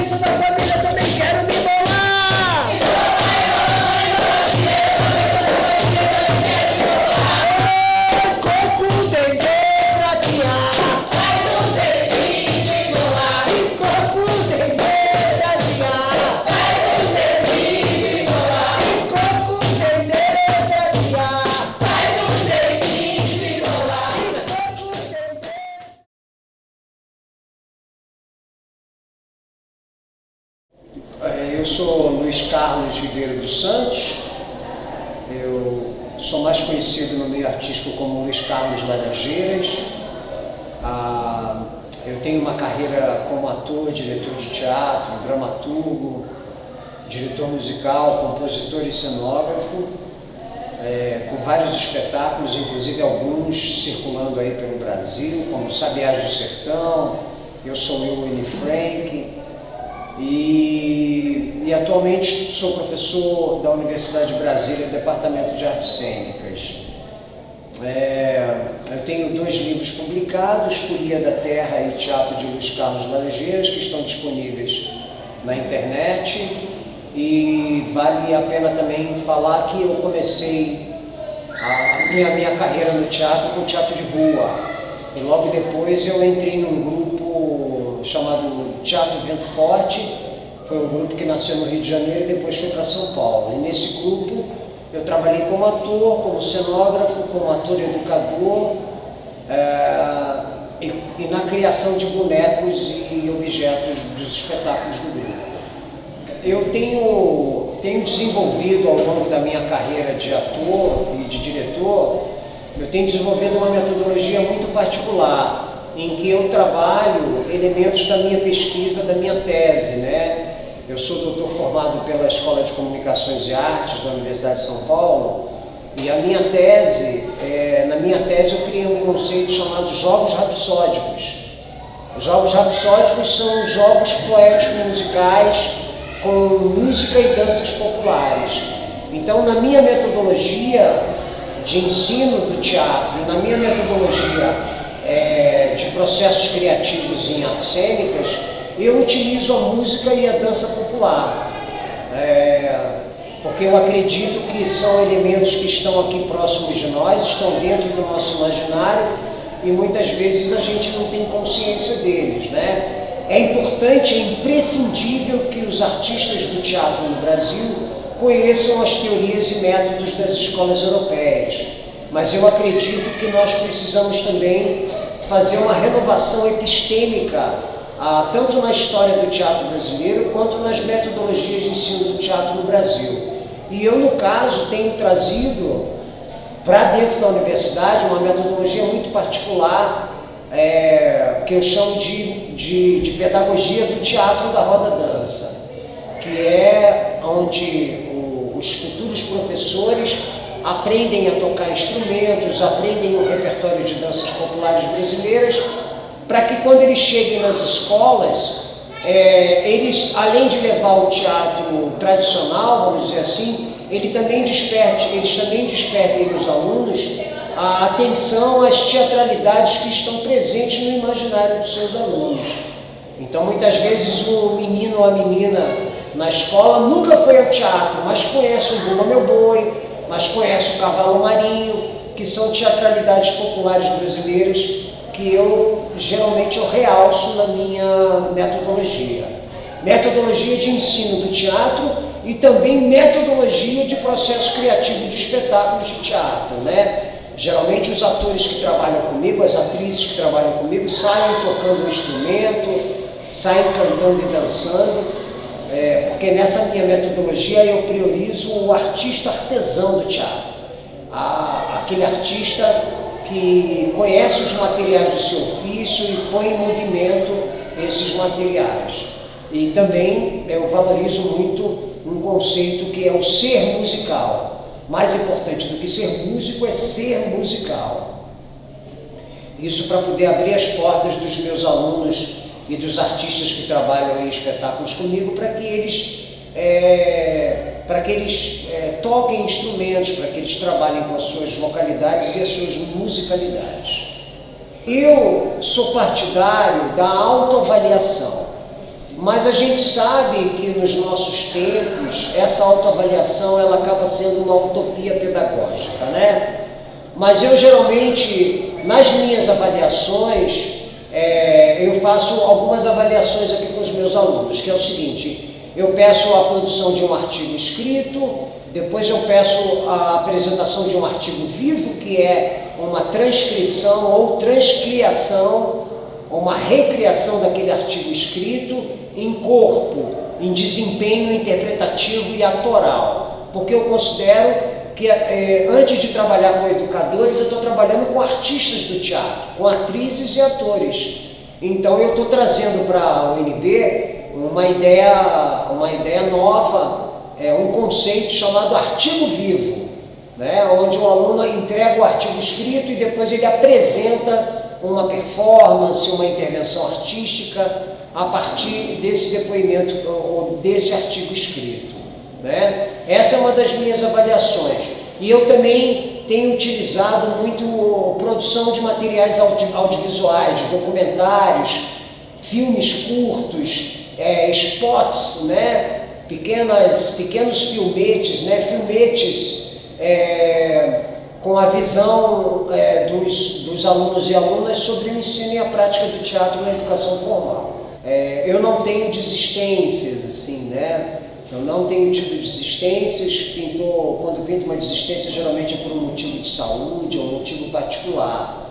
Isso da família também quero me bolar. Coco, dendê, rabiá. Faz um jeitinho de bolar. Coco, dendê, rabiá. Faz um jeitinho de bolar. Coco, dendê, rabiá. Faz um jeitinho de bolar. Coco, dendê. Eu sou Luiz Carlos Ribeiro dos Santos, eu sou mais conhecido no meio artístico como Luiz Carlos Laranjeiras. Eu tenho uma carreira como ator, diretor de teatro, dramaturgo, diretor musical, compositor e cenógrafo, com vários espetáculos, inclusive alguns circulando aí pelo Brasil, como Sabiás do Sertão, Eu Sou Eu, Anne Frank. E atualmente sou professor da Universidade de Brasília, Departamento de Artes Cênicas. Eu tenho 2 livros publicados, Folia da Terra e Teatro de Luiz Carlos Laranjeiras, que estão disponíveis na internet. E vale a pena também falar que eu comecei a minha carreira no teatro com teatro de rua. E logo depois eu entrei num grupo chamado Teatro Vento Forte. Foi um grupo que nasceu no Rio de Janeiro e depois foi para São Paulo. E nesse grupo eu trabalhei como ator, como cenógrafo, como ator educador e na criação de bonecos e objetos dos espetáculos do grupo. Eu tenho desenvolvido ao longo da minha carreira de ator e de diretor, eu tenho desenvolvido uma metodologia muito particular, em que eu trabalho elementos da minha pesquisa, da minha tese, né? Eu sou doutor formado pela Escola de Comunicações e Artes da Universidade de São Paulo, e na minha tese eu criei um conceito chamado Jogos Rapsódicos. Os Jogos Rapsódicos são jogos poéticos musicais com música e danças populares. Então, na minha metodologia de ensino do teatro, na minha metodologia de processos criativos em artes cênicas, eu utilizo a música e a dança popular, porque eu acredito que são elementos que estão aqui próximos de nós, estão dentro do nosso imaginário e muitas vezes a gente não tem consciência deles, né? É importante, é imprescindível que os artistas do teatro no Brasil conheçam as teorias e métodos das escolas europeias, mas eu acredito que nós precisamos também fazer uma renovação epistêmica, tanto na história do teatro brasileiro, quanto nas metodologias de ensino do teatro no Brasil. E eu, no caso, tenho trazido para dentro da universidade uma metodologia muito particular, que eu chamo de pedagogia do teatro da roda dança, que é onde os futuros professores aprendem a tocar instrumentos, aprendem o repertório de danças populares brasileiras, para que quando eles cheguem nas escolas, eles, além de levar o teatro tradicional, vamos dizer assim, eles também despertem nos alunos a atenção às teatralidades que estão presentes no imaginário dos seus alunos. Então, muitas vezes, o menino ou a menina na escola nunca foi ao teatro, mas conhece o Bumba Meu Boi, mas conhece o Cavalo Marinho, que são teatralidades populares brasileiras que eu geralmente realço na minha metodologia. Metodologia de ensino do teatro e também metodologia de processo criativo de espetáculos de teatro, né? Geralmente os atores que trabalham comigo, as atrizes que trabalham comigo, saem tocando um instrumento, saem cantando e dançando, porque nessa minha metodologia eu priorizo o artista artesão do teatro, aquele artista que conhece os materiais do seu ofício e põe em movimento esses materiais. E também eu valorizo muito um conceito que é o ser musical. Mais importante do que ser músico é ser musical. Isso para poder abrir as portas dos meus alunos e dos artistas que trabalham em espetáculos comigo, para que eles toquem instrumentos, para que eles trabalhem com as suas localidades e as suas musicalidades. Eu sou partidário da autoavaliação, Mas a gente sabe que nos nossos tempos essa autoavaliação ela acaba sendo uma utopia pedagógica, né? Mas eu geralmente, nas minhas avaliações, eu faço algumas avaliações aqui com os meus alunos, que é o seguinte: eu peço a produção de um artigo escrito, depois eu peço a apresentação de um artigo vivo, que é uma transcrição ou transcriação, uma recriação daquele artigo escrito em corpo, em desempenho interpretativo e atoral, porque eu considero que antes de trabalhar com educadores, eu estou trabalhando com artistas do teatro, com atrizes e atores. Então eu estou trazendo para a UNB uma ideia nova, um conceito chamado artigo vivo, né? Onde o aluno entrega o artigo escrito e depois ele apresenta uma performance, uma intervenção artística a partir desse depoimento ou desse artigo escrito, né? Essa é uma das minhas avaliações. E eu também tenho utilizado muito produção de materiais audiovisuais, de documentários, filmes curtos, spots, né? Pequenos filmetes, né? Com a visão dos alunos e alunas sobre o ensino e a prática do teatro na educação formal. Eu não tenho desistências, assim, né? Eu não tenho tido desistências. Quando pinto uma desistência, geralmente é por um motivo de saúde ou um motivo particular.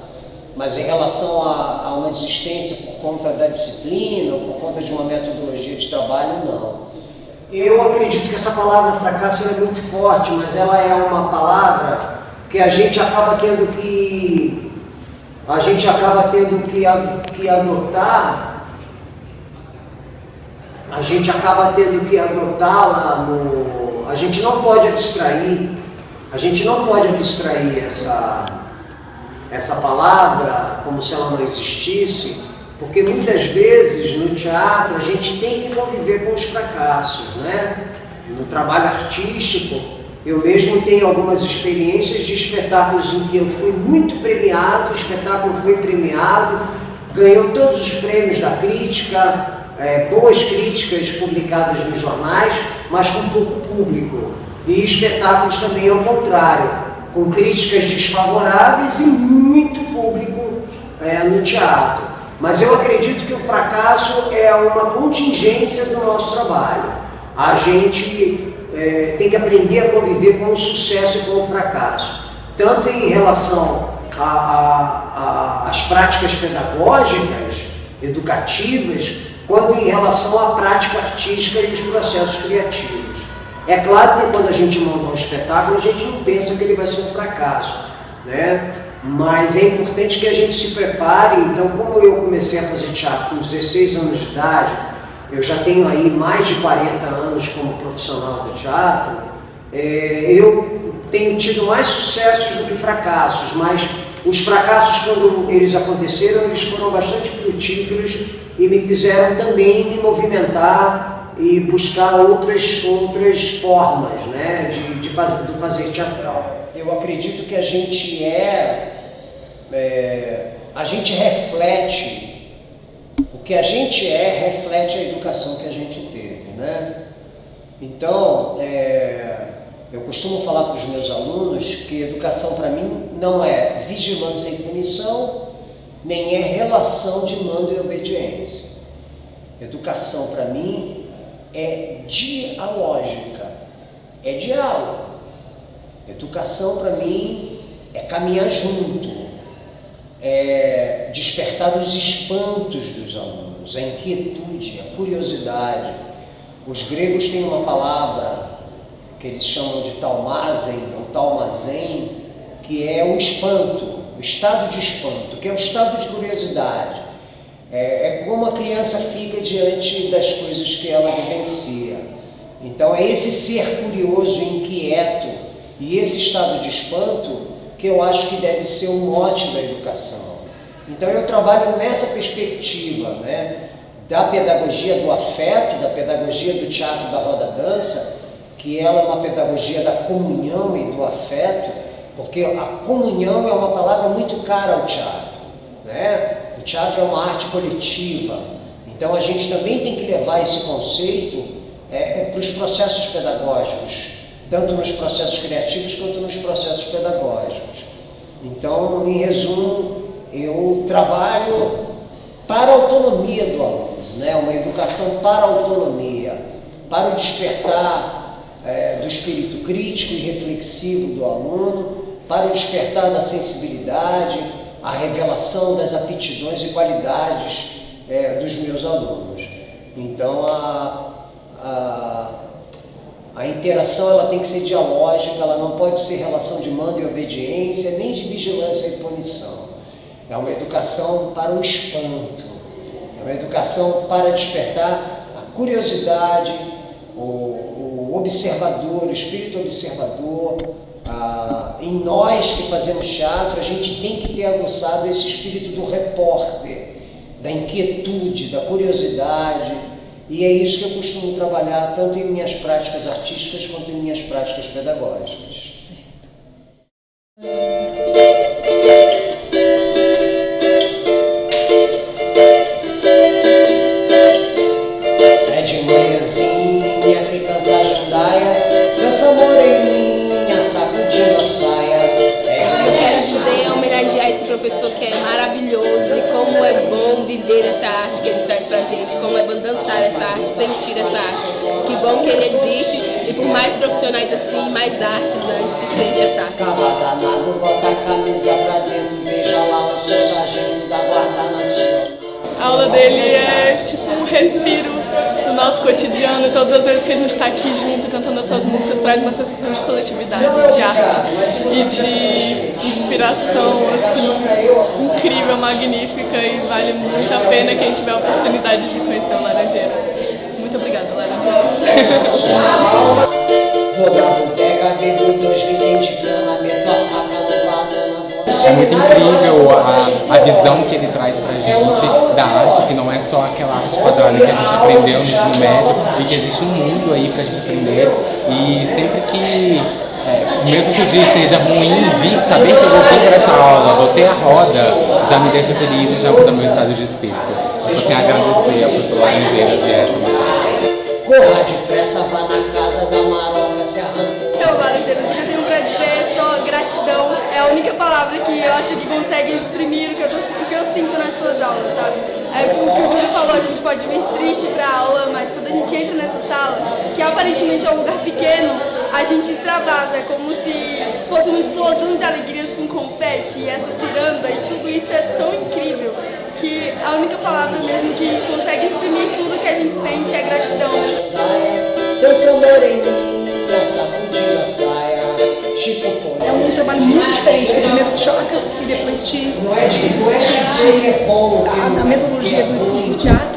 Mas em relação a uma desistência por conta da disciplina ou por conta de uma metodologia de trabalho, não. Eu acredito que essa palavra fracasso é muito forte, mas ela é uma palavra que a gente acaba tendo que adotar. A gente acaba tendo que adotá-la a gente não pode abstrair essa palavra como se ela não existisse, porque muitas vezes no teatro a gente tem que conviver com os fracassos, né? No trabalho artístico, eu mesmo tenho algumas experiências de espetáculos em que eu fui muito premiado, o espetáculo foi premiado, ganhou todos os prêmios da crítica, boas críticas publicadas nos jornais, mas com pouco público. E espetáculos também ao contrário, com críticas desfavoráveis e muito público no teatro. Mas eu acredito que o fracasso é uma contingência do nosso trabalho. A gente tem que aprender a conviver com o sucesso e com o fracasso, tanto em relação às práticas pedagógicas, educativas, quanto em relação à prática artística e os processos criativos. É claro que quando a gente monta um espetáculo, a gente não pensa que ele vai ser um fracasso, né? Mas é importante que a gente se prepare. Então, como eu comecei a fazer teatro com 16 anos de idade, eu já tenho aí mais de 40 anos como profissional do teatro, eu tenho tido mais sucessos do que fracassos, mas os fracassos, quando eles aconteceram, eles foram bastante frutíferos e me fizeram também me movimentar e buscar outras formas, né, de fazer teatral. Eu acredito que a gente reflete, o que a gente reflete a educação que a gente teve, né? Então, eu costumo falar para os meus alunos que educação para mim não é vigilância e punição, nem é relação de mando e obediência. Educação para mim é dialógica, é diálogo. Educação para mim é caminhar junto, é despertar os espantos dos alunos, a inquietude, a curiosidade. Os gregos têm uma palavra que eles chamam de talmazen, ou talmazen, que é o espanto, o estado de espanto, que é o estado de curiosidade. É como a criança fica diante das coisas que ela vivencia. Então é esse ser curioso, inquieto, e esse estado de espanto que eu acho que deve ser o mote da educação. Então eu trabalho nessa perspectiva, né, da pedagogia do afeto, da pedagogia do teatro da roda-dança, que ela é uma pedagogia da comunhão e do afeto, porque a comunhão é uma palavra muito cara ao teatro, né? O teatro é uma arte coletiva, Então a gente também tem que levar esse conceito para os processos pedagógicos, tanto nos processos criativos quanto nos processos pedagógicos. Então, em resumo, eu trabalho para a autonomia do aluno, né? Uma educação para a autonomia, para o despertar do espírito crítico e reflexivo do aluno, para o despertar da sensibilidade, a revelação das aptidões e qualidades dos meus alunos. Então, a interação ela tem que ser dialógica, ela não pode ser relação de mando e obediência, nem de vigilância e punição. É uma educação para o espanto, é uma educação para despertar a curiosidade, o observador, o espírito observador. Em nós que fazemos teatro, a gente tem que ter aguçado esse espírito do repórter, da inquietude, da curiosidade, e é isso que eu costumo trabalhar tanto em minhas práticas artísticas quanto em minhas práticas pedagógicas. É de manhãzinha que canta a jandaia, dança moreninha, sacudindo a saia. Eu quero dizer, homenagear esse professor que é maravilhoso e como é bom viver essa arte que ele traz pra gente, como é bom dançar essa arte, sentir essa arte. Que bom que ele existe e por mais profissionais assim, mais artes antes que seja tarde. Cava danado, bota a camisa pra dentro, veja lá o seu sargento da Guarda Nacional. A aula dele é tipo um respiro no nosso cotidiano e todas as vezes que a gente está aqui junto cantando essas músicas traz uma sensação de coletividade, de arte e de inspiração assim, incrível, magnífica e vale muito a pena quem tiver a oportunidade de conhecer o Laranjeiras. Muito obrigada, Laranjeiras. Vou na bodega, bebo 2 litros de cana, meto a faca no banana. É muito incrível a visão que ele traz pra gente da arte, que não é só aquela arte quadrada que a gente aprendeu no ensino médio e que existe um mundo aí pra gente aprender. E sempre que, mesmo que o dia esteja ruim, saber que eu vou vir para essa aula, vou ter a roda, já me deixa feliz e já muda meu estado de espírito. Eu só tenho a agradecer ao professor Laranjeiras e essa matéria. Corra depressa, vá na casa da Maroca, se arrancou. Então, Laranjeiras, o que eu tenho pra dizer é só gratidão. É a única palavra que eu acho que consegue exprimir o que eu sinto nas suas aulas, sabe? É o que o Júlio falou, a gente pode vir triste pra aula, mas quando a gente entra nessa sala, que aparentemente é um lugar pequeno, a gente extravasa, é como se fosse uma explosão de alegrias com confete e essa ciranda, e tudo isso é tão incrível que a única palavra mesmo que consegue exprimir tudo que a gente sente é gratidão. Dança moreninha, sacudindo a saia, Chico Pô. É um trabalho muito diferente, que primeiro te choca e depois te... Não é de ser bom. A metodologia do estudo do teatro